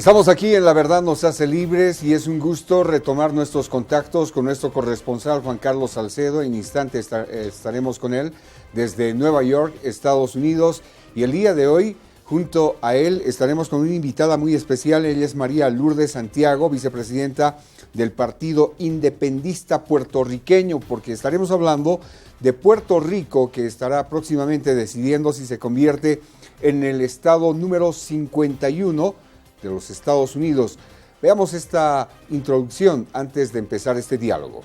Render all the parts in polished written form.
Estamos aquí en La Verdad nos hace libres y es un gusto retomar nuestros contactos con nuestro corresponsal Juan Carlos Salcedo. En instante estaremos con él desde Nueva York, Estados Unidos, y el día de hoy junto a él estaremos con una invitada muy especial. Ella es María Lourdes Santiago, vicepresidenta del Partido Independentista Puertorriqueño, porque estaremos hablando de Puerto Rico, que estará próximamente decidiendo si se convierte en el estado número 51 de los Estados Unidos. Veamos esta introducción antes de empezar este diálogo.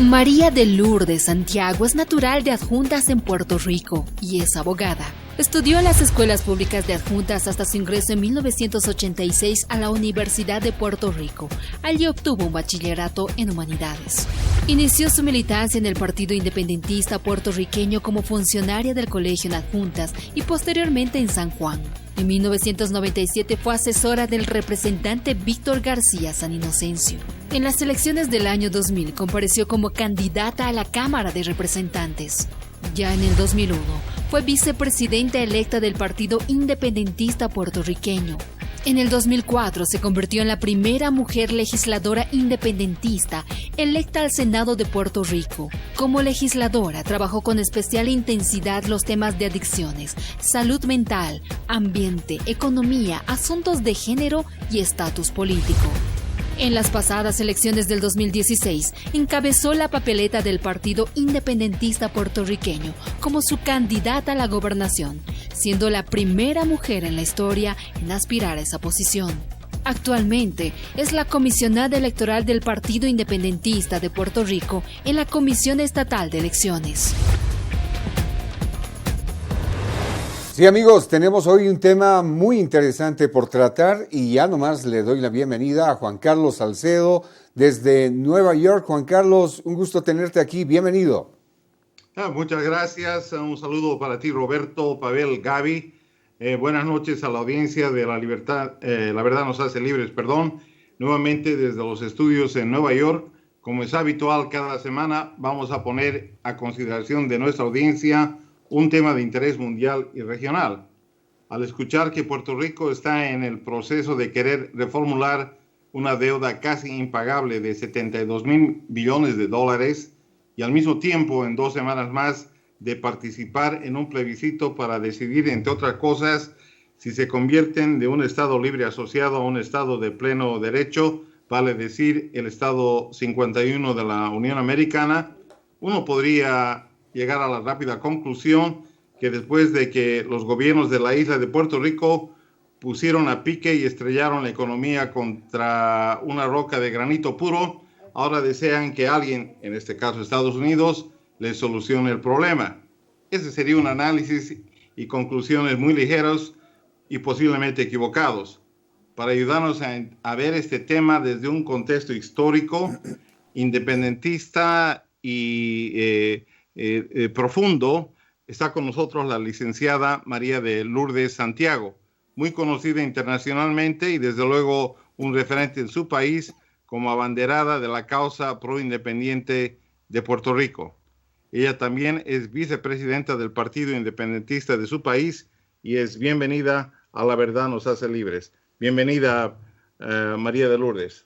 María de Lourdes Santiago es natural de Adjuntas en Puerto Rico y es abogada. Estudió en las escuelas públicas de Adjuntas hasta su ingreso en 1986 a la Universidad de Puerto Rico. Allí obtuvo un bachillerato en Humanidades. Inició su militancia en el Partido Independentista Puertorriqueño como funcionaria del Colegio en Adjuntas y posteriormente en San Juan. En 1997 fue asesora del representante Víctor García San Inocencio. En las elecciones del año 2000 compareció como candidata a la Cámara de Representantes. Ya en el 2001 fue vicepresidenta electa del Partido Independentista Puertorriqueño. En el 2004 se convirtió en la primera mujer legisladora independentista electa al Senado de Puerto Rico. Como legisladora trabajó con especial intensidad los temas de adicciones, salud mental, ambiente, economía, asuntos de género y estatus político. En las pasadas elecciones del 2016, encabezó la papeleta del Partido Independentista Puertorriqueño como su candidata a la gobernación, siendo la primera mujer en la historia en aspirar a esa posición. Actualmente es la comisionada electoral del Partido Independentista de Puerto Rico en la Comisión Estatal de Elecciones. Sí, amigos, tenemos hoy un tema muy interesante por tratar y ya nomás le doy la bienvenida a Juan Carlos Salcedo desde Nueva York. Juan Carlos, un gusto tenerte aquí, bienvenido. Muchas gracias, un saludo para ti, Roberto, Pavel, Gaby. Buenas noches a la audiencia de La Verdad nos hace libres, nuevamente desde los estudios en Nueva York. Como es habitual, cada semana vamos a poner a consideración de nuestra audiencia un tema de interés mundial y regional. Al escuchar que Puerto Rico está en el proceso de querer reformular una deuda casi impagable de 72,000 billones de dólares y al mismo tiempo en 2 semanas más de participar en un plebiscito para decidir, entre otras cosas, si se convierten de un Estado libre asociado a un Estado de pleno derecho, vale decir el Estado 51 de la Unión Americana, uno podría llegar a la rápida conclusión que después de que los gobiernos de la isla de Puerto Rico pusieron a pique y estrellaron la economía contra una roca de granito puro, ahora desean que alguien, en este caso Estados Unidos, les solucione el problema. Ese sería un análisis y conclusiones muy ligeros y posiblemente equivocados. Para ayudarnos a ver este tema desde un contexto histórico, independentista y profundo, está con nosotros la licenciada María de Lourdes Santiago, muy conocida internacionalmente y desde luego un referente en su país como abanderada de la causa pro-independiente de Puerto Rico. Ella también es vicepresidenta del Partido Independentista de su país y es bienvenida a La Verdad nos hace libres. Bienvenida, María de Lourdes.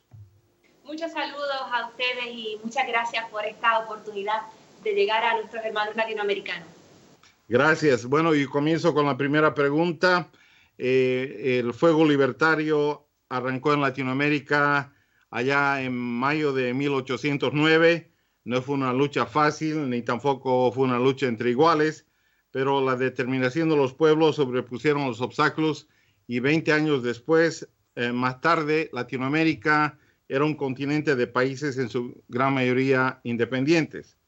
Muchos saludos a ustedes y muchas gracias por esta oportunidad de llegar a nuestros hermanos latinoamericanos. Gracias. Bueno, y comienzo con la primera pregunta. El fuego libertario arrancó en Latinoamérica allá en mayo de 1809. No fue una lucha fácil, ni tampoco fue una lucha entre iguales, pero la determinación de los pueblos sobrepusieron los obstáculos y 20 años después, más tarde, Latinoamérica era un continente de países en su gran mayoría independientes.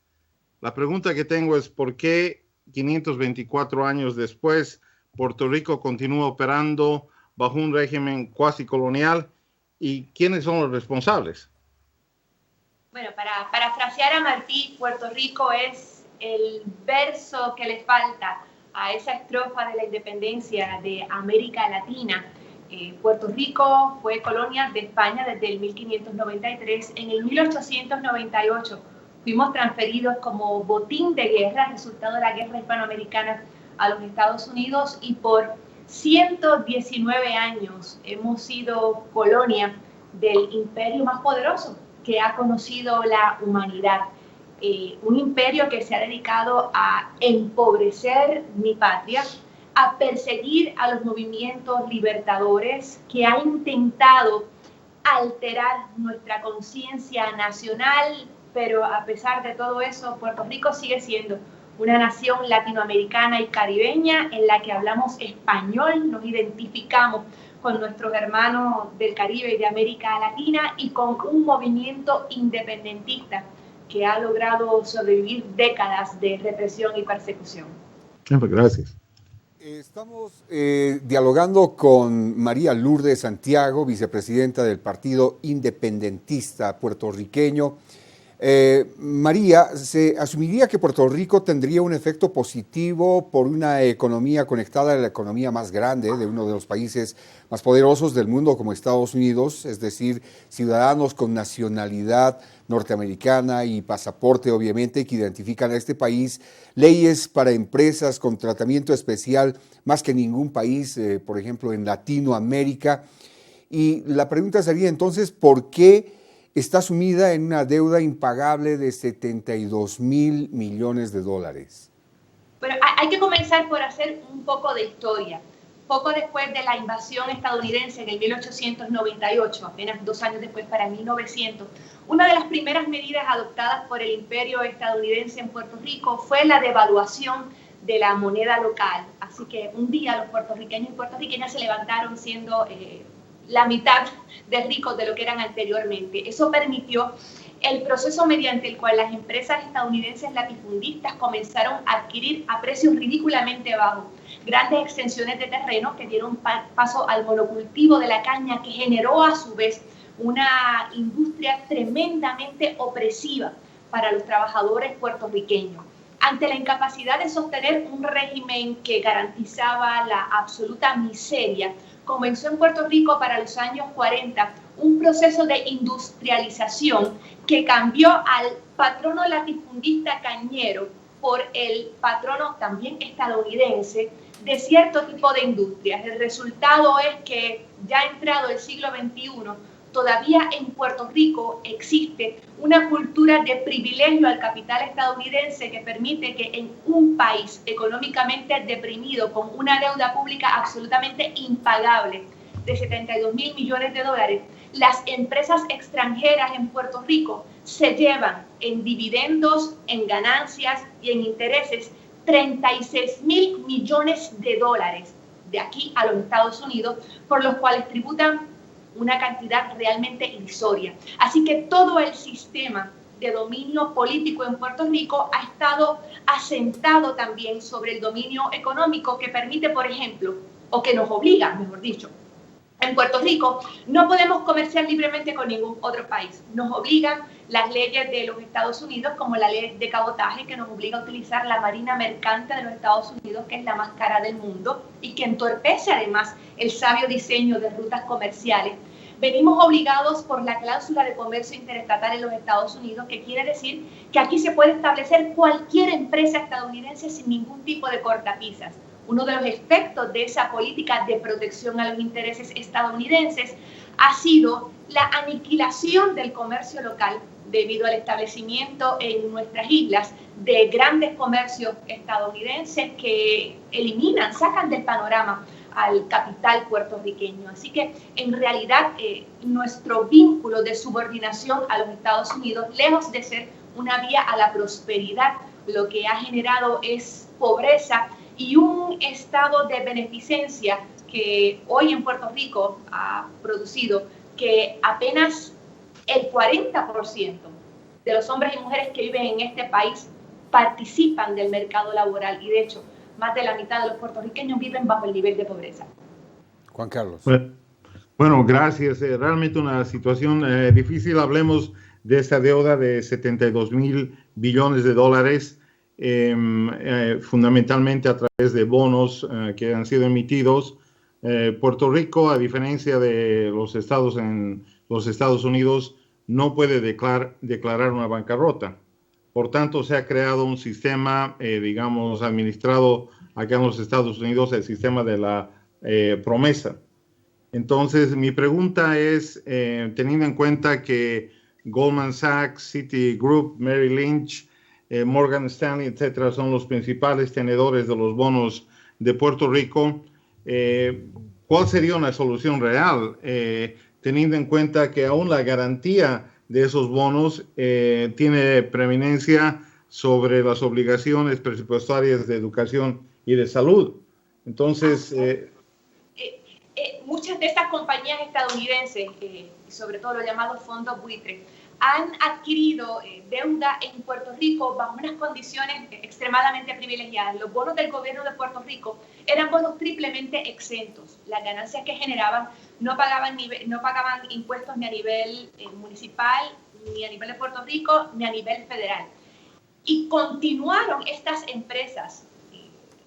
La pregunta que tengo es ¿por qué 524 años después Puerto Rico continúa operando bajo un régimen cuasi colonial y quiénes son los responsables? Bueno, para parafrasear a Martí, Puerto Rico es el verso que le falta a esa estrofa de la independencia de América Latina. Puerto Rico fue colonia de España desde el 1593. En el 1898 fuimos transferidos como botín de guerra, resultado de la guerra hispanoamericana, a los Estados Unidos, y por 119 años hemos sido colonia del imperio más poderoso que ha conocido la humanidad. Un imperio que se ha dedicado a empobrecer mi patria, a perseguir a los movimientos libertadores, que ha intentado alterar nuestra conciencia nacional, pero a pesar de todo eso, Puerto Rico sigue siendo una nación latinoamericana y caribeña en la que hablamos español, nos identificamos con nuestros hermanos del Caribe y de América Latina y con un movimiento independentista que ha logrado sobrevivir décadas de represión y persecución. Gracias. Estamos dialogando con María Lourdes Santiago, vicepresidenta del Partido Independentista puertorriqueño. María, ¿se asumiría que Puerto Rico tendría un efecto positivo por una economía conectada a la economía más grande de uno de los países más poderosos del mundo como Estados Unidos, es decir, ciudadanos con nacionalidad norteamericana y pasaporte obviamente que identifican a este país, leyes para empresas con tratamiento especial más que ningún país, por ejemplo en Latinoamérica? Y la pregunta sería entonces, ¿por qué está sumida en una deuda impagable de $72 mil millones? Pero hay que comenzar por hacer un poco de historia. Poco después de la invasión estadounidense en el 1898, apenas 2 años después, para 1900, una de las primeras medidas adoptadas por el imperio estadounidense en Puerto Rico fue la devaluación de la moneda local. Así que un día los puertorriqueños y puertorriqueñas se levantaron siendo la mitad de ricos de lo que eran anteriormente. Eso permitió el proceso mediante el cual las empresas estadounidenses latifundistas comenzaron a adquirir a precios ridículamente bajos grandes extensiones de terreno que dieron paso al monocultivo de la caña, que generó a su vez una industria tremendamente opresiva para los trabajadores puertorriqueños. Ante la incapacidad de sostener un régimen que garantizaba la absoluta miseria, comenzó en Puerto Rico para los años 40 un proceso de industrialización que cambió al patrono latifundista cañero por el patrono también estadounidense de cierto tipo de industrias. El resultado es que ya entrado el siglo XXI, todavía en Puerto Rico existe una cultura de privilegio al capital estadounidense que permite que en un país económicamente deprimido, con una deuda pública absolutamente impagable de $72 mil millones, las empresas extranjeras en Puerto Rico se llevan en dividendos, en ganancias y en intereses $36 mil millones de aquí a los Estados Unidos, por los cuales tributan una cantidad realmente irrisoria. Así que todo el sistema de dominio político en Puerto Rico ha estado asentado también sobre el dominio económico que permite, por ejemplo, o que nos obliga, mejor dicho, en Puerto Rico no podemos comerciar libremente con ningún otro país. Nos obligan las leyes de los Estados Unidos, como la ley de cabotaje, que nos obliga a utilizar la marina mercante de los Estados Unidos, que es la más cara del mundo y que entorpece además el sabio diseño de rutas comerciales. Venimos obligados por la cláusula de comercio interestatal en los Estados Unidos, que quiere decir que aquí se puede establecer cualquier empresa estadounidense sin ningún tipo de cortapisas. Uno de los efectos de esa política de protección a los intereses estadounidenses ha sido la aniquilación del comercio local debido al establecimiento en nuestras islas de grandes comercios estadounidenses que eliminan, sacan del panorama al capital puertorriqueño. Así que en realidad nuestro vínculo de subordinación a los Estados Unidos, lejos de ser una vía a la prosperidad, lo que ha generado es pobreza y un estado de beneficencia que hoy en Puerto Rico ha producido que apenas el 40% de los hombres y mujeres que viven en este país participan del mercado laboral y de hecho más de la mitad de los puertorriqueños viven bajo el nivel de pobreza. Juan Carlos. Bueno, gracias. Realmente una situación difícil. Hablemos de esta deuda de $72 mil billones, fundamentalmente a través de bonos que han sido emitidos. Puerto Rico, a diferencia de los estados en los Estados Unidos, no puede declarar una bancarrota. Por tanto, se ha creado un sistema, administrado acá en los Estados Unidos, el sistema de la promesa. Entonces, mi pregunta es, teniendo en cuenta que Goldman Sachs, Citigroup, Merrill Lynch, Morgan Stanley, etcétera, son los principales tenedores de los bonos de Puerto Rico, ¿cuál sería una solución real? Teniendo en cuenta que aún la garantía de esos bonos tiene preeminencia sobre las obligaciones presupuestarias de educación y de salud. Entonces, muchas de estas compañías estadounidenses, sobre todo los llamados fondos buitre, han adquirido deuda en Puerto Rico bajo unas condiciones extremadamente privilegiadas. Los bonos del gobierno de Puerto Rico eran bonos triplemente exentos. Las ganancias que generaban no pagaban impuestos ni a nivel municipal, ni a nivel de Puerto Rico, ni a nivel federal. Y continuaron estas empresas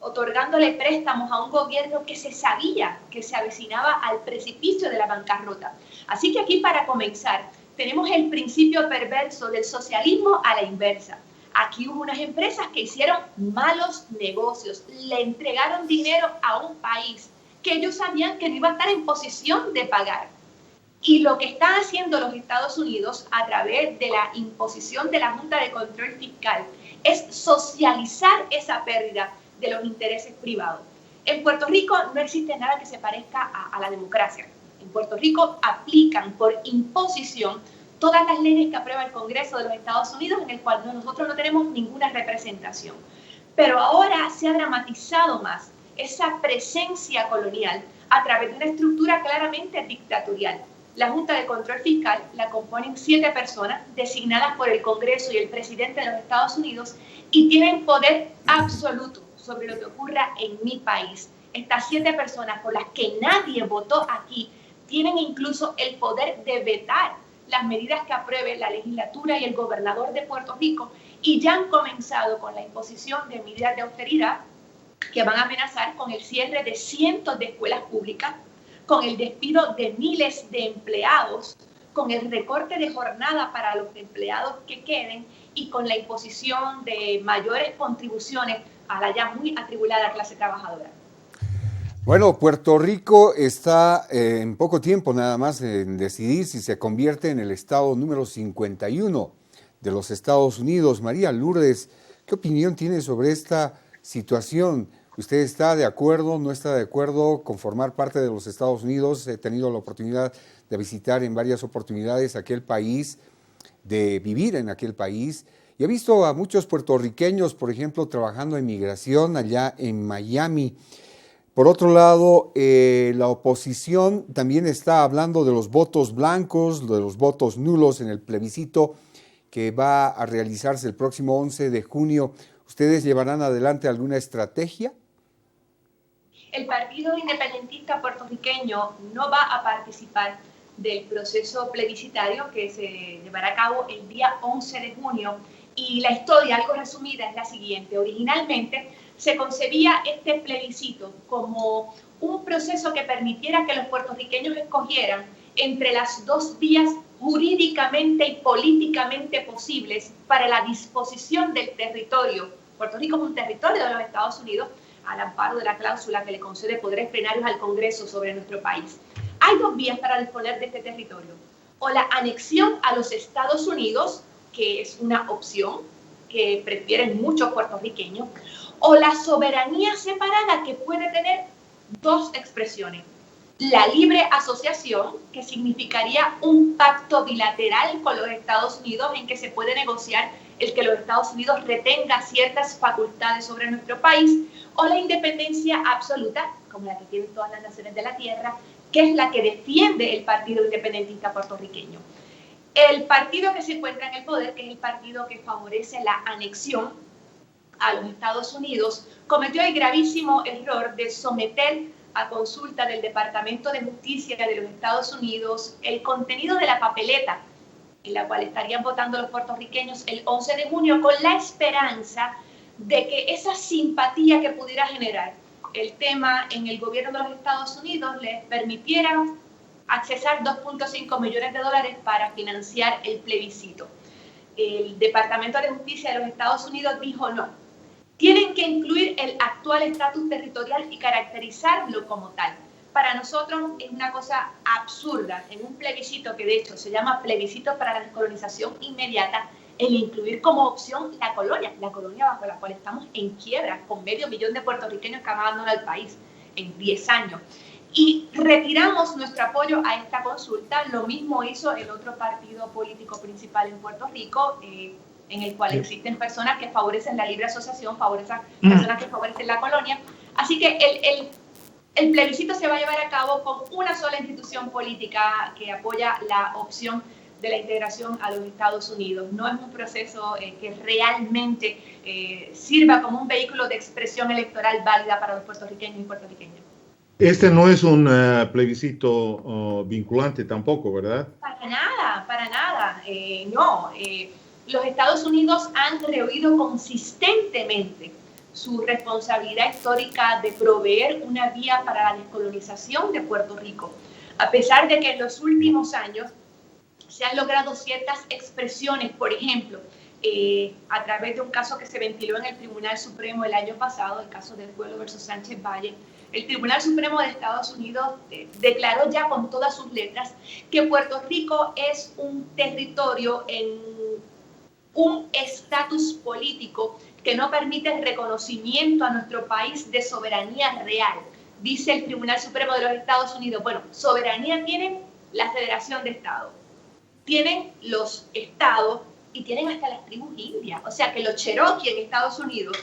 otorgándole préstamos a un gobierno que se sabía que se avecinaba al precipicio de la bancarrota. Así que aquí, para comenzar, tenemos el principio perverso del socialismo a la inversa. Aquí hubo unas empresas que hicieron malos negocios, le entregaron dinero a un país que ellos sabían que no iba a estar en posición de pagar. Y lo que están haciendo los Estados Unidos a través de la imposición de la Junta de Control Fiscal es socializar esa pérdida de los intereses privados. En Puerto Rico no existe nada que se parezca a la democracia. En Puerto Rico aplican por imposición todas las leyes que aprueba el Congreso de los Estados Unidos, en el cual nosotros no tenemos ninguna representación. Pero ahora se ha dramatizado más esa presencia colonial a través de una estructura claramente dictatorial. La Junta de Control Fiscal la componen 7 personas designadas por el Congreso y el presidente de los Estados Unidos y tienen poder absoluto sobre lo que ocurra en mi país. Estas 7 personas, por las que nadie votó aquí, tienen incluso el poder de vetar las medidas que apruebe la legislatura y el gobernador de Puerto Rico, y ya han comenzado con la imposición de medidas de austeridad que van a amenazar con el cierre de cientos de escuelas públicas, con el despido de miles de empleados, con el recorte de jornada para los empleados que queden y con la imposición de mayores contribuciones a la ya muy atribulada clase trabajadora. Bueno, Puerto Rico está en poco tiempo nada más en decidir si se convierte en el estado número 51 de los Estados Unidos. María Lourdes, ¿qué opinión tiene sobre esta situación? ¿Usted está de acuerdo, no está de acuerdo con formar parte de los Estados Unidos? He tenido la oportunidad de visitar en varias oportunidades aquel país, de vivir en aquel país, y he visto a muchos puertorriqueños, por ejemplo, trabajando en migración allá en Miami. Por otro lado, la oposición también está hablando de los votos blancos, de los votos nulos en el plebiscito que va a realizarse el próximo 11 de junio. ¿Ustedes llevarán adelante alguna estrategia? El Partido Independentista Puertorriqueño no va a participar del proceso plebiscitario que se llevará a cabo el día 11 de junio. Y la historia, algo resumida, es la siguiente. Originalmente se concebía este plebiscito como un proceso que permitiera que los puertorriqueños escogieran entre las dos vías jurídicamente y políticamente posibles para la disposición del territorio. Puerto Rico es un territorio de los Estados Unidos al amparo de la cláusula que le concede poderes plenarios al Congreso sobre nuestro país. Hay dos vías para disponer de este territorio: o la anexión a los Estados Unidos, que es una opción que prefieren muchos puertorriqueños, o la soberanía separada, que puede tener dos expresiones: la libre asociación, que significaría un pacto bilateral con los Estados Unidos en que se puede negociar el que los Estados Unidos retenga ciertas facultades sobre nuestro país, o la independencia absoluta, como la que tienen todas las naciones de la tierra, que es la que defiende el Partido Independentista Puertorriqueño. El partido que se encuentra en el poder, que es el partido que favorece la anexión a los Estados Unidos, cometió el gravísimo error de someter a consulta del Departamento de Justicia de los Estados Unidos el contenido de la papeleta en la cual estarían votando los puertorriqueños el 11 de junio, con la esperanza de que esa simpatía que pudiera generar el tema en el gobierno de los Estados Unidos les permitiera accesar $2.5 millones para financiar el plebiscito. El Departamento de Justicia de los Estados Unidos dijo no. tienen que incluir el actual estatus territorial y caracterizarlo como tal. Para nosotros es una cosa absurda, en un plebiscito que de hecho se llama plebiscito para la descolonización inmediata, el incluir como opción la colonia bajo la cual estamos en quiebra, con 500.000 de puertorriqueños que han abandonado el país en 10 años. Y retiramos nuestro apoyo a esta consulta. Lo mismo hizo el otro partido político principal en Puerto Rico, en el cual existen personas que favorecen la libre asociación, personas que favorecen la colonia. Así que el plebiscito se va a llevar a cabo con una sola institución política que apoya la opción de la integración a los Estados Unidos. No es un proceso que realmente sirva como un vehículo de expresión electoral válida para los puertorriqueños y puertorriqueñas. Este no es un plebiscito vinculante tampoco, ¿verdad? Para nada. No. Los Estados Unidos han rehuido consistentemente su responsabilidad histórica de proveer una vía para la descolonización de Puerto Rico, a pesar de que en los últimos años se han logrado ciertas expresiones, por ejemplo, a través de un caso que se ventiló en el Tribunal Supremo el año pasado, el caso del Pueblo versus Sánchez Valle. El Tribunal Supremo de Estados Unidos declaró ya con todas sus letras que Puerto Rico es un territorio en un estatus político que no permite el reconocimiento a nuestro país de soberanía real. Dice el Tribunal Supremo de los Estados Unidos, bueno, soberanía tienen la Federación de Estados, tienen los estados y tienen hasta las tribus indias. O sea que los Cherokee en Estados Unidos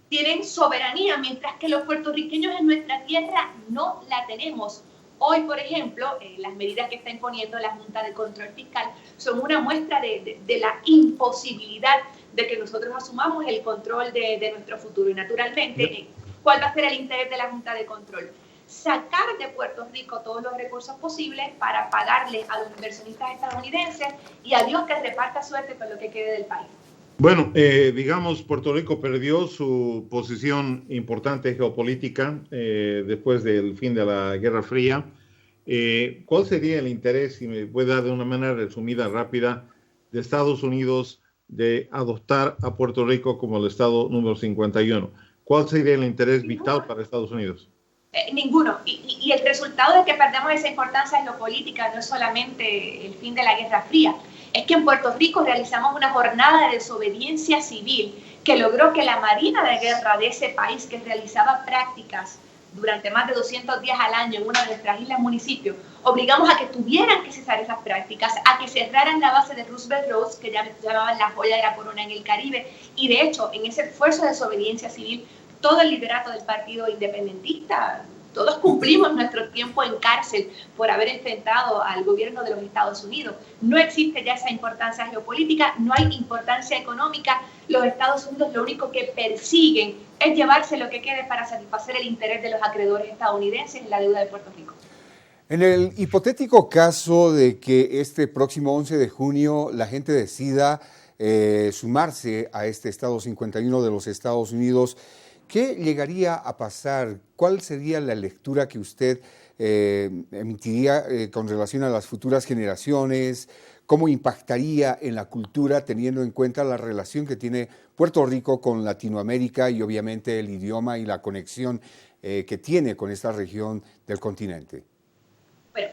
tienen soberanía, mientras que los puertorriqueños en nuestra tierra no la tenemos. Hoy, por ejemplo, las medidas que está imponiendo la Junta de Control Fiscal son una muestra de la imposibilidad de que nosotros asumamos el control de nuestro futuro. Y naturalmente, ¿cuál va a ser el interés de la Junta de Control? Sacar de Puerto Rico todos los recursos posibles para pagarle a los inversionistas estadounidenses y a Dios que reparta suerte con lo que quede del país. Bueno, digamos, Puerto Rico perdió su posición importante geopolítica después del fin de la Guerra Fría. ¿Cuál sería el interés, si me puede dar de una manera resumida, rápida, de Estados Unidos de adoptar a Puerto Rico como el estado número 51? ¿Cuál sería el interés vital para Estados Unidos? Ninguno. Y el resultado de que perdamos esa importancia geopolítica no es solamente el fin de la Guerra Fría, es que en Puerto Rico realizamos una jornada de desobediencia civil que logró que la Marina de Guerra de ese país, que realizaba prácticas durante más de 200 días al año en una de nuestras islas municipios, obligamos a que tuvieran que cesar esas prácticas, a que cerraran la base de Roosevelt Roads, que ya llamaban la joya de la corona en el Caribe, y de hecho, en ese esfuerzo de desobediencia civil, todo el liderato del Partido Independentista, todos cumplimos nuestro tiempo en cárcel por haber enfrentado al gobierno de los Estados Unidos. No existe ya esa importancia geopolítica, no hay importancia económica. Los Estados Unidos lo único que persiguen es llevarse lo que quede para satisfacer el interés de los acreedores estadounidenses en la deuda de Puerto Rico. En el hipotético caso de que este próximo 11 de junio la gente decida sumarse a este Estado 51 de los Estados Unidos, ¿qué llegaría a pasar? ¿Cuál sería la lectura que usted emitiría con relación a las futuras generaciones? ¿Cómo impactaría en la cultura teniendo en cuenta la relación que tiene Puerto Rico con Latinoamérica y obviamente el idioma y la conexión que tiene con esta región del continente? Bueno,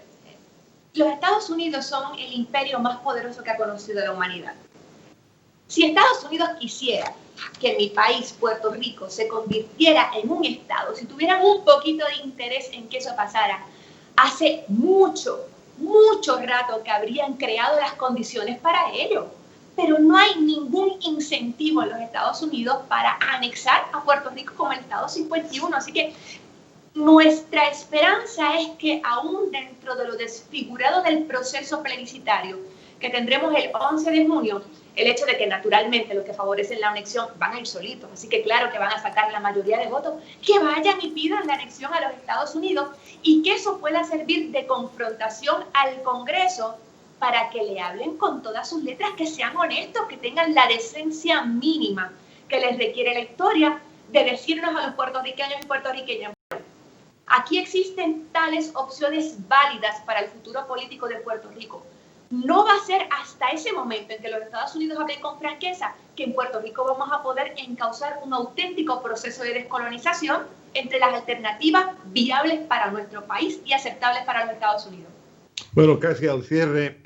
los Estados Unidos son el imperio más poderoso que ha conocido la humanidad. Si Estados Unidos quisiera que mi país, Puerto Rico, se convirtiera en un estado, si tuvieran un poquito de interés en que eso pasara, hace mucho rato que habrían creado las condiciones para ello. Pero no hay ningún incentivo en los Estados Unidos para anexar a Puerto Rico como el estado 51. Así que nuestra esperanza es que aún dentro de lo desfigurado del proceso plebiscitario que tendremos el 11 de junio, el hecho de que naturalmente los que favorecen la anexión van a ir solitos, así que claro que van a sacar la mayoría de votos, que vayan y pidan la anexión a los Estados Unidos y que eso pueda servir de confrontación al Congreso para que le hablen con todas sus letras, que sean honestos, que tengan la decencia mínima que les requiere la historia de decirnos a los puertorriqueños y puertorriqueñas: aquí existen tales opciones válidas para el futuro político de Puerto Rico. no va a ser hasta ese momento en que los Estados Unidos hablen con franqueza que en Puerto Rico vamos a poder encauzar un auténtico proceso de descolonización entre las alternativas viables para nuestro país y aceptables para los Estados Unidos. Bueno, casi al cierre,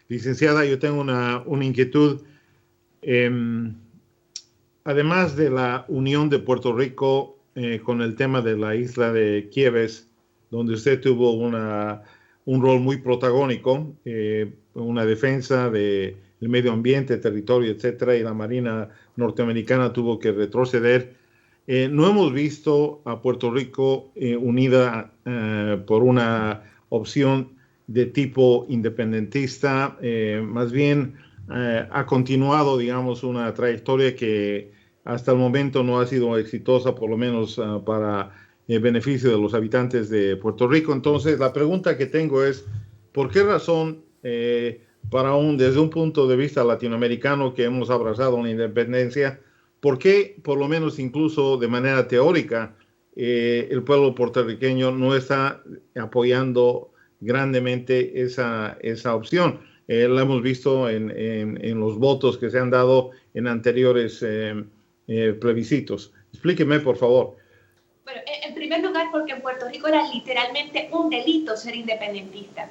licenciada, yo tengo una inquietud. Además de la unión de Puerto Rico con el tema de la isla de Kieves, donde usted tuvo un rol muy protagónico, una defensa del medio ambiente, territorio, etcétera, y la Marina norteamericana tuvo que retroceder. No hemos visto a Puerto Rico unida por una opción de tipo independentista, más bien ha continuado, digamos, una trayectoria que hasta el momento no ha sido exitosa, por lo menos para el beneficio de los habitantes de Puerto Rico. Entonces, la pregunta que tengo es, ¿por qué razón, desde un punto de vista latinoamericano que hemos abrazado la independencia, por qué, por lo menos incluso de manera teórica, el pueblo puertorriqueño no está apoyando grandemente esa opción? La hemos visto en los votos que se han dado en anteriores plebiscitos. Explíqueme, por favor. Bueno, en primer lugar, porque en Puerto Rico era literalmente un delito ser independentista.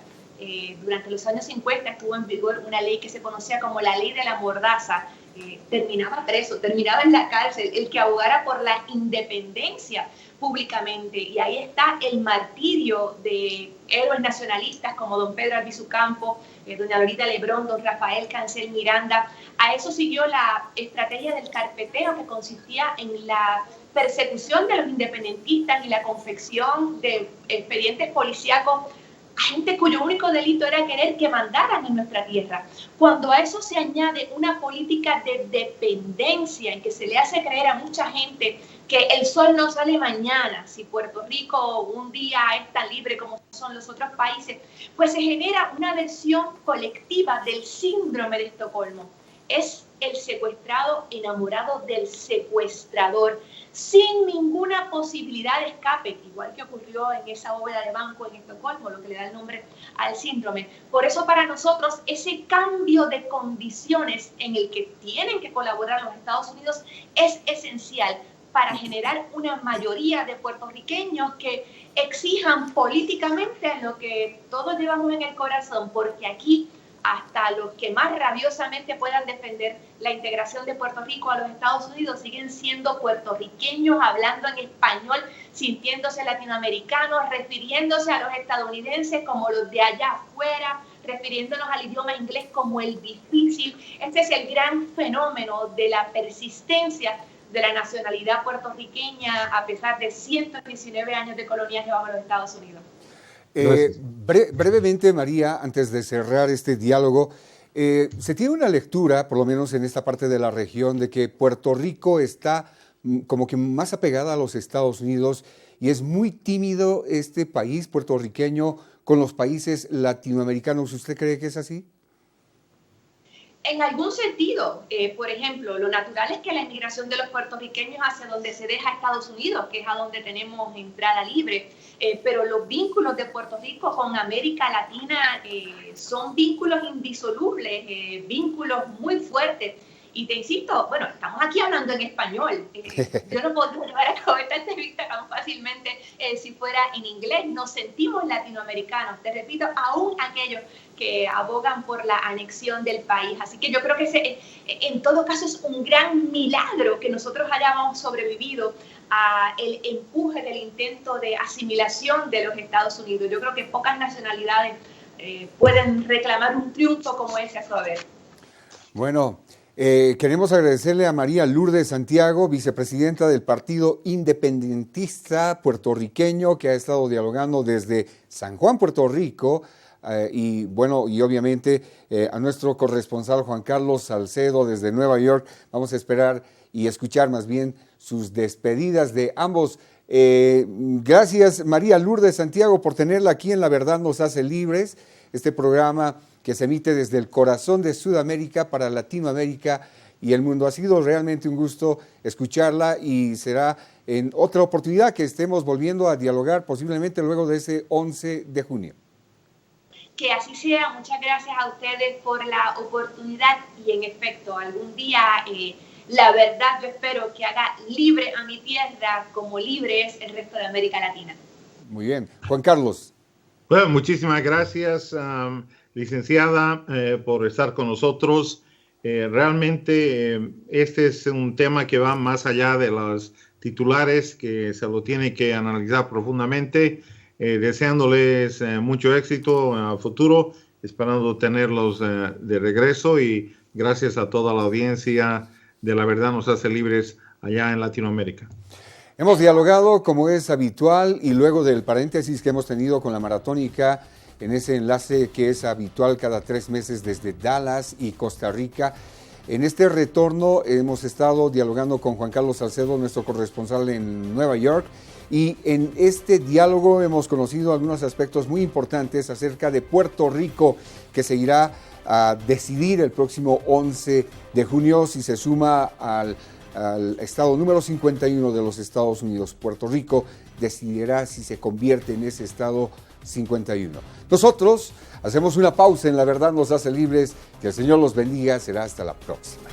Durante los años 50 estuvo en vigor una ley que se conocía como la ley de la mordaza. Terminaba preso, terminaba en la cárcel el que abogara por la independencia públicamente. Y ahí está el martirio de héroes nacionalistas como don Pedro Albizu Campos, doña Lolita Lebrón, don Rafael Cancel Miranda. A eso siguió la estrategia del carpeteo, que consistía en la persecución de los independentistas y la confección de expedientes policíacos a gente cuyo único delito era querer que mandaran en nuestra tierra. Cuando a eso se añade una política de dependencia en que se le hace creer a mucha gente que el sol no sale mañana, si Puerto Rico un día es tan libre como son los otros países, pues se genera una versión colectiva del síndrome de Estocolmo. Es el secuestrado enamorado del secuestrador, sin ninguna posibilidad de escape, igual que ocurrió en esa bóveda de banco en Estocolmo, lo que le da el nombre al síndrome. Por eso para nosotros ese cambio de condiciones en el que tienen que colaborar los Estados Unidos es esencial para generar una mayoría de puertorriqueños que exijan políticamente lo que todos llevamos en el corazón, porque aquí hasta los que más rabiosamente puedan defender la integración de Puerto Rico a los Estados Unidos siguen siendo puertorriqueños, hablando en español, sintiéndose latinoamericanos, refiriéndose a los estadounidenses como los de allá afuera, refiriéndonos al idioma inglés como el difícil. Este es el gran fenómeno de la persistencia de la nacionalidad puertorriqueña a pesar de 119 años de coloniaje bajo los Estados Unidos. Brevemente, María, antes de cerrar este diálogo, se tiene una lectura, por lo menos en esta parte de la región, de que Puerto Rico está como que más apegada a los Estados Unidos y es muy tímido este país puertorriqueño con los países latinoamericanos. ¿Usted cree que es así? En algún sentido, por ejemplo, lo natural es que la inmigración de los puertorriqueños hacia donde se deja Estados Unidos, que es a donde tenemos entrada libre, pero los vínculos de Puerto Rico con América Latina son vínculos indisolubles, vínculos muy fuertes. Y te insisto, bueno, estamos aquí hablando en español. Yo no podría llevar a cabo esta entrevista tan fácilmente si fuera en inglés. Nos sentimos latinoamericanos, te repito, aún aquellos que abogan por la anexión del país. Así que yo creo que en todo caso es un gran milagro que nosotros hayamos sobrevivido al empuje del intento de asimilación de los Estados Unidos. Yo creo que pocas nacionalidades pueden reclamar un triunfo como ese a su haber. Bueno, queremos agradecerle a María Lourdes Santiago, vicepresidenta del Partido Independentista Puertorriqueño, que ha estado dialogando desde San Juan, Puerto Rico, y obviamente a nuestro corresponsal Juan Carlos Salcedo desde Nueva York. Vamos a esperar y escuchar más bien sus despedidas de ambos. Gracias, María Lourdes Santiago, por tenerla aquí en La Verdad Nos Hace Libres, este programa que se emite desde el corazón de Sudamérica para Latinoamérica y el mundo. Ha sido realmente un gusto escucharla y será en otra oportunidad que estemos volviendo a dialogar, posiblemente luego de ese 11 de junio. Que así sea. Muchas gracias a ustedes por la oportunidad y en efecto, algún día la verdad yo espero que haga libre a mi tierra como libre es el resto de América Latina. Muy bien. Juan Carlos. Bueno, muchísimas gracias, licenciada, por estar con nosotros. Realmente este es un tema que va más allá de los titulares, que se lo tiene que analizar profundamente. Deseándoles mucho éxito a futuro, esperando tenerlos de regreso, y gracias a toda la audiencia de La Verdad Nos Hace Libres allá en Latinoamérica. Hemos dialogado como es habitual, y luego del paréntesis que hemos tenido con la Maratónica, en ese enlace que es habitual cada 3 meses desde Dallas y Costa Rica. En este retorno hemos estado dialogando con Juan Carlos Salcedo, nuestro corresponsal en Nueva York, y en este diálogo hemos conocido algunos aspectos muy importantes acerca de Puerto Rico, que se irá a decidir el próximo 11 de junio si se suma al estado número 51 de los Estados Unidos. Puerto Rico decidirá si se convierte en ese estado 51. Nosotros hacemos una pausa en La Verdad Nos Hace Libres. Que el Señor los bendiga. Será hasta la próxima.